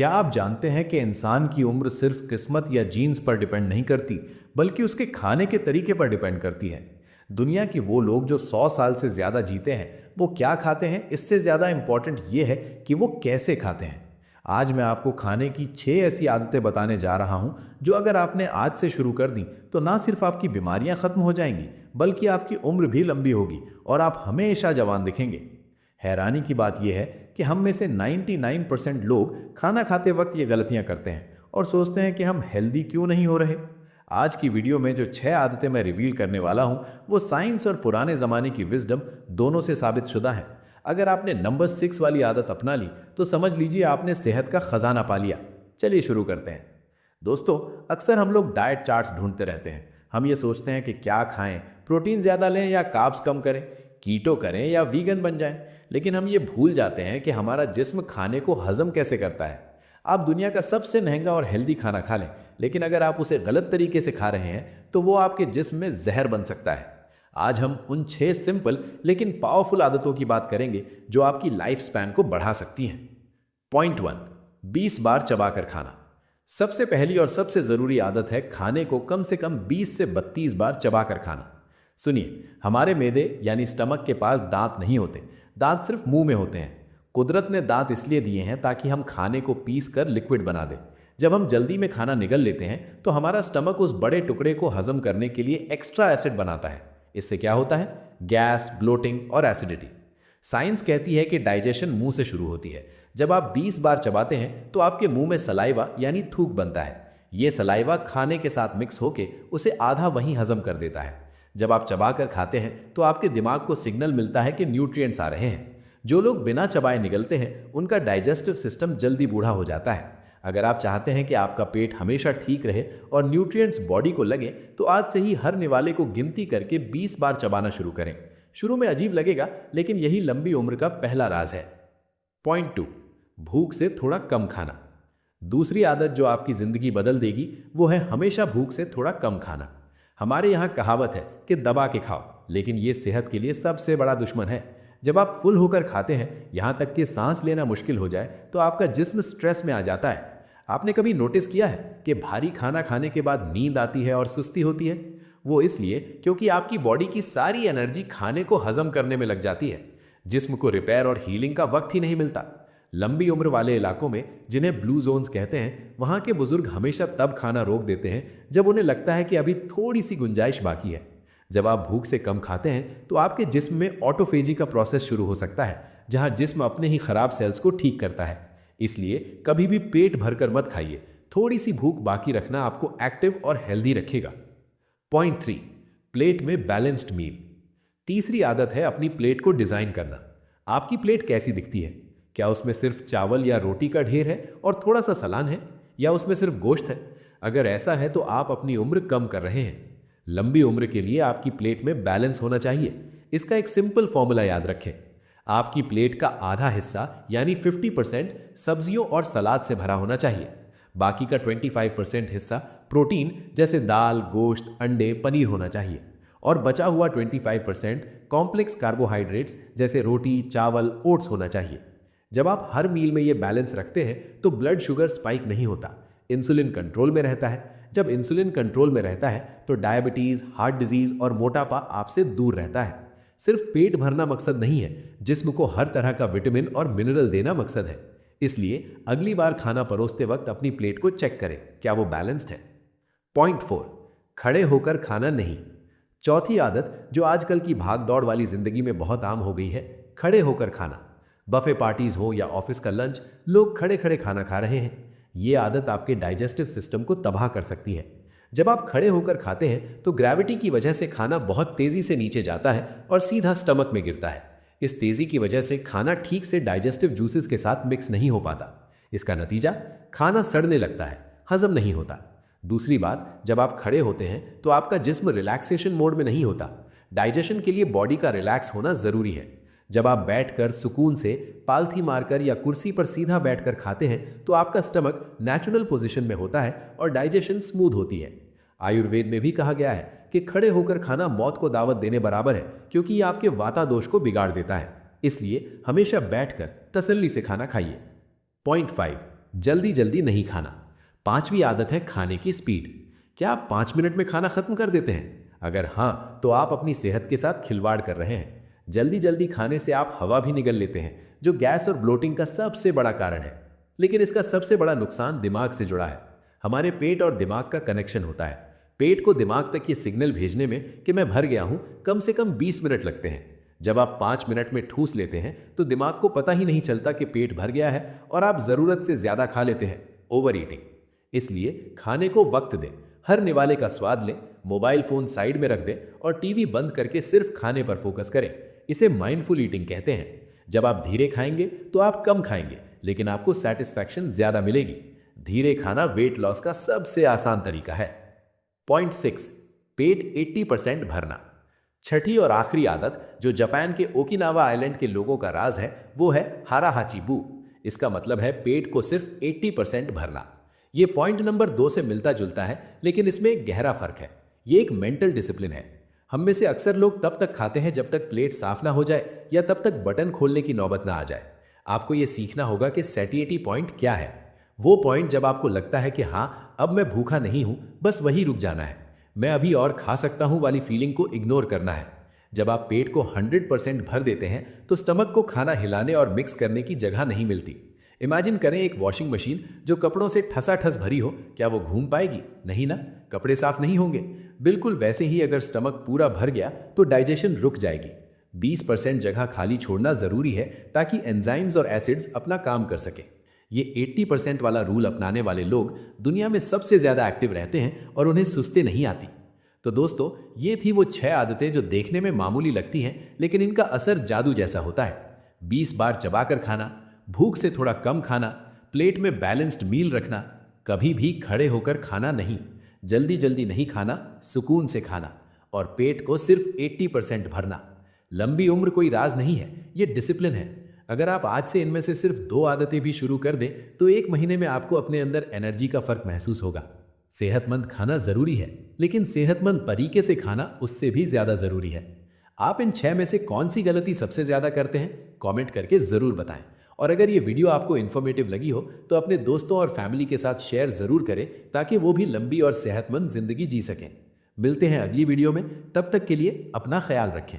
क्या आप जानते हैं कि इंसान की उम्र सिर्फ किस्मत या जीन्स पर डिपेंड नहीं करती, बल्कि उसके खाने के तरीके पर डिपेंड करती है। दुनिया के वो लोग जो 100 साल से ज़्यादा जीते हैं, वो क्या खाते हैं, इससे ज़्यादा इम्पॉर्टेंट ये है कि वो कैसे खाते हैं। आज मैं आपको खाने की 6 ऐसी आदतें बताने जा रहा हूँ जो अगर आपने आज से शुरू कर दी तो ना सिर्फ आपकी बीमारियाँ ख़त्म हो जाएंगी, बल्कि आपकी उम्र भी लंबी होगी और आप हमेशा जवान दिखेंगे। हैरानी की बात यह है कि हम में से 99% लोग खाना खाते वक्त ये गलतियां करते हैं और सोचते हैं कि हम हेल्दी क्यों नहीं हो रहे। आज की वीडियो में जो 6 आदतें मैं रिवील करने वाला हूं, वो साइंस और पुराने ज़माने की विजडम दोनों से साबित शुदा है। अगर आपने नंबर 6 वाली आदत अपना ली तो समझ लीजिए आपने सेहत का खजाना पा लिया। चलिए शुरू करते हैं। दोस्तों, अक्सर हम लोग डाइट चार्ट्स ढूंढते रहते हैं। हम ये सोचते हैं कि क्या खाएं, प्रोटीन ज़्यादा लें या कार्ब्स कम करें, कीटो करें या वीगन बन जाएं। लेकिन हम ये भूल जाते हैं कि हमारा जिस्म खाने को हजम कैसे करता है। आप दुनिया का सबसे महंगा और हेल्दी खाना खा लें, लेकिन अगर आप उसे गलत तरीके से खा रहे हैं तो वो आपके जिस्म में जहर बन सकता है। आज हम उन 6 सिंपल लेकिन पावरफुल आदतों की बात करेंगे जो आपकी लाइफ स्पैन को बढ़ा सकती हैं। पॉइंट 1, 20 बार चबाकर खाना। सबसे पहली और सबसे ज़रूरी आदत है खाने को कम से कम 20 से 32 बार चबाकर खाना। सुनिए, हमारे मैदे यानी स्टमक के पास दांत नहीं होते, दांत सिर्फ मुंह में होते हैं। कुदरत ने दांत इसलिए दिए हैं ताकि हम खाने को पीस कर लिक्विड बना दें। जब हम जल्दी में खाना निगल लेते हैं तो हमारा स्टमक उस बड़े टुकड़े को हजम करने के लिए एक्स्ट्रा एसिड बनाता है। इससे क्या होता है? गैस, ब्लोटिंग और एसिडिटी। साइंस कहती है कि डाइजेशन मुंह से शुरू होती है। जब आप 20 बार चबाते हैं तो आपके मुंह में सलाइवा यानी थूक बनता है। ये सलाइवा खाने के साथ मिक्स होकर उसे आधा वहीं हजम कर देता है। जब आप चबाकर खाते हैं तो आपके दिमाग को सिग्नल मिलता है कि न्यूट्रिएंट्स आ रहे हैं। जो लोग बिना चबाए निगलते हैं उनका डाइजेस्टिव सिस्टम जल्दी बूढ़ा हो जाता है। अगर आप चाहते हैं कि आपका पेट हमेशा ठीक रहे और न्यूट्रिएंट्स बॉडी को लगे तो आज से ही हर निवाले को गिनती करके 20 बार चबाना शुरू करें। शुरू में अजीब लगेगा, लेकिन यही लंबी उम्र का पहला राज है। पॉइंट 2, भूख से थोड़ा कम खाना। दूसरी आदत जो आपकी ज़िंदगी बदल देगी वो है हमेशा भूख से थोड़ा कम खाना। हमारे यहाँ कहावत है कि दबा के खाओ, लेकिन ये सेहत के लिए सबसे बड़ा दुश्मन है। जब आप फुल होकर खाते हैं, यहाँ तक कि सांस लेना मुश्किल हो जाए, तो आपका जिस्म स्ट्रेस में आ जाता है। आपने कभी नोटिस किया है कि भारी खाना खाने के बाद नींद आती है और सुस्ती होती है? वो इसलिए क्योंकि आपकी बॉडी की सारी एनर्जी खाने को हजम करने में लग जाती है। जिस्म को रिपेयर और हीलिंग का वक्त ही नहीं मिलता। लंबी उम्र वाले इलाकों में, जिन्हें ब्लू जोन्स कहते हैं, वहाँ के बुजुर्ग हमेशा तब खाना रोक देते हैं जब उन्हें लगता है कि अभी थोड़ी सी गुंजाइश बाकी है। जब आप भूख से कम खाते हैं तो आपके जिस्म में ऑटोफेजी का प्रोसेस शुरू हो सकता है, जहाँ जिस्म अपने ही खराब सेल्स को ठीक करता है। इसलिए कभी भी पेट भरकर मत खाइए। थोड़ी सी भूख बाकी रखना आपको एक्टिव और हेल्दी रखेगा। पॉइंट 3, प्लेट में बैलेंस्ड मील। तीसरी आदत है अपनी प्लेट को डिज़ाइन करना। आपकी प्लेट कैसी दिखती है? क्या उसमें सिर्फ चावल या रोटी का ढेर है और थोड़ा सा सलाद है, या उसमें सिर्फ गोश्त है? अगर ऐसा है तो आप अपनी उम्र कम कर रहे हैं। लंबी उम्र के लिए आपकी प्लेट में बैलेंस होना चाहिए। इसका एक सिंपल फॉर्मूला याद रखें। आपकी प्लेट का आधा हिस्सा यानी 50% सब्जियों और सलाद से भरा होना चाहिए। बाकी का 25% हिस्सा प्रोटीन जैसे दाल, गोश्त, अंडे, पनीर होना चाहिए। और बचा हुआ 25% कॉम्प्लेक्स कार्बोहाइड्रेट्स जैसे रोटी, चावल, ओट्स होना चाहिए। जब आप हर मील में ये बैलेंस रखते हैं तो ब्लड शुगर स्पाइक नहीं होता, इंसुलिन कंट्रोल में रहता है। जब इंसुलिन कंट्रोल में रहता है तो डायबिटीज़, हार्ट डिजीज़ और मोटापा आपसे दूर रहता है। सिर्फ पेट भरना मकसद नहीं है, जिस्म को हर तरह का विटामिन और मिनरल देना मकसद है। इसलिए अगली बार खाना परोसते वक्त अपनी प्लेट को चेक करें, क्या वो बैलेंस्ड है। पॉइंट 4, खड़े होकर खाना नहीं। चौथी आदत जो आजकल की भाग दौड़ वाली जिंदगी में बहुत आम हो गई है, खड़े होकर खाना। बफे पार्टीज हो या ऑफिस का लंच, लोग खड़े खड़े खाना खा रहे हैं। ये आदत आपके डाइजेस्टिव सिस्टम को तबाह कर सकती है। जब आप खड़े होकर खाते हैं तो ग्रेविटी की वजह से खाना बहुत तेजी से नीचे जाता है और सीधा स्टमक में गिरता है। इस तेजी की वजह से खाना ठीक से डाइजेस्टिव जूसेस के साथ मिक्स नहीं हो पाता। इसका नतीजा, खाना सड़ने लगता है, हजम नहीं होता। दूसरी बात, जब आप खड़े होते हैं तो आपका जिस्म रिलैक्सेशन मोड में नहीं होता। डाइजेशन के लिए बॉडी का रिलैक्स होना जरूरी है। जब आप बैठकर सुकून से पालथी मारकर या कुर्सी पर सीधा बैठकर खाते हैं तो आपका स्टमक नेचुरल पोजीशन में होता है और डाइजेशन स्मूथ होती है। आयुर्वेद में भी कहा गया है कि खड़े होकर खाना मौत को दावत देने बराबर है, क्योंकि ये आपके वाता दोष को बिगाड़ देता है। इसलिए हमेशा बैठकर तसल्ली से खाना खाइए। पॉइंट 5, जल्दी जल्दी नहीं खाना। पांचवी आदत है खाने की स्पीड। क्या आप 5 मिनट में खाना खत्म कर देते हैं? अगर हाँ, तो आप अपनी सेहत के साथ खिलवाड़ कर रहे हैं। जल्दी जल्दी खाने से आप हवा भी निगल लेते हैं, जो गैस और ब्लोटिंग का सबसे बड़ा कारण है। लेकिन इसका सबसे बड़ा नुकसान दिमाग से जुड़ा है। हमारे पेट और दिमाग का कनेक्शन होता है। पेट को दिमाग तक ये सिग्नल भेजने में कि मैं भर गया हूं, कम से कम 20 मिनट लगते हैं। जब आप 5 मिनट में ठूस लेते हैं तो दिमाग को पता ही नहीं चलता कि पेट भर गया है और आप जरूरत से ज्यादा खा लेते हैं, ओवर ईटिंग। इसलिए खाने को वक्त दें, हर निवाले का स्वाद लें, मोबाइल फोन साइड में रख दें और टीवी बंद करके सिर्फ खाने पर फोकस करें। इसे माइंडफुल ईटिंग कहते हैं। जब आप धीरे खाएंगे तो आप कम खाएंगे, लेकिन आपको सेटिस्फैक्शन ज्यादा मिलेगी। धीरे खाना वेट लॉस का सबसे आसान तरीका है। पॉइंट 6, पेट 80% भरना। छठी और आखिरी आदत जो जापान के ओकिनावा आइलैंड के लोगों का राज है, वो है हारा हाचीबू। इसका मतलब है पेट को सिर्फ 80% भरना। ये पॉइंट नंबर 2 से मिलता जुलता है, लेकिन इसमें एक गहरा फर्क है। ये एक मेंटल डिसिप्लिन है। हम में से अक्सर लोग तब तक खाते हैं जब तक प्लेट साफ ना हो जाए या तब तक बटन खोलने की नौबत ना आ जाए। आपको ये सीखना होगा कि सैटिएटी पॉइंट क्या है। वो पॉइंट जब आपको लगता है कि हाँ, अब मैं भूखा नहीं हूं, बस वही रुक जाना है, मैं अभी और खा सकता हूं वाली फीलिंग को इग्नोर करना है। जब आप पेट को 100% भर देते हैं तो स्टमक को खाना हिलाने और मिक्स करने की जगह नहीं मिलती। इमेजिन करें एक वॉशिंग मशीन जो कपड़ों से ठसाठस भरी हो, क्या वो घूम पाएगी? नहीं ना, कपड़े साफ नहीं होंगे। बिल्कुल वैसे ही अगर स्टमक पूरा भर गया तो डाइजेशन रुक जाएगी। 20% जगह खाली छोड़ना जरूरी है ताकि एंजाइम्स और एसिड्स अपना काम कर सके। ये 80% वाला रूल अपनाने वाले लोग दुनिया में सबसे ज्यादा एक्टिव रहते हैं और उन्हें सुस्ती नहीं आती। तो दोस्तों, ये थी वो 6 आदतें जो देखने में मामूली लगती हैं, लेकिन इनका असर जादू जैसा होता है। 20 बार चबाकर खाना, भूख से थोड़ा कम खाना, प्लेट में बैलेंस्ड मील रखना, कभी भी खड़े होकर खाना नहीं, जल्दी जल्दी नहीं खाना, सुकून से खाना और पेट को सिर्फ 80% भरना। लंबी उम्र कोई राज नहीं है, ये डिसिप्लिन है। अगर आप आज से इनमें से सिर्फ 2 आदतें भी शुरू कर दें तो 1 महीने में आपको अपने अंदर एनर्जी का फर्क महसूस होगा। सेहतमंद खाना जरूरी है, लेकिन सेहतमंद तरीके से खाना उससे भी ज्यादा जरूरी है। आप इन 6 में से कौन सी गलती सबसे ज्यादा करते हैं? कमेंट करके जरूर बताएं। और अगर ये वीडियो आपको इन्फॉर्मेटिव लगी हो तो अपने दोस्तों और फैमिली के साथ शेयर जरूर करें ताकि वो भी लंबी और सेहतमंद जिंदगी जी सकें। मिलते हैं अगली वीडियो में, तब तक के लिए अपना ख्याल रखें।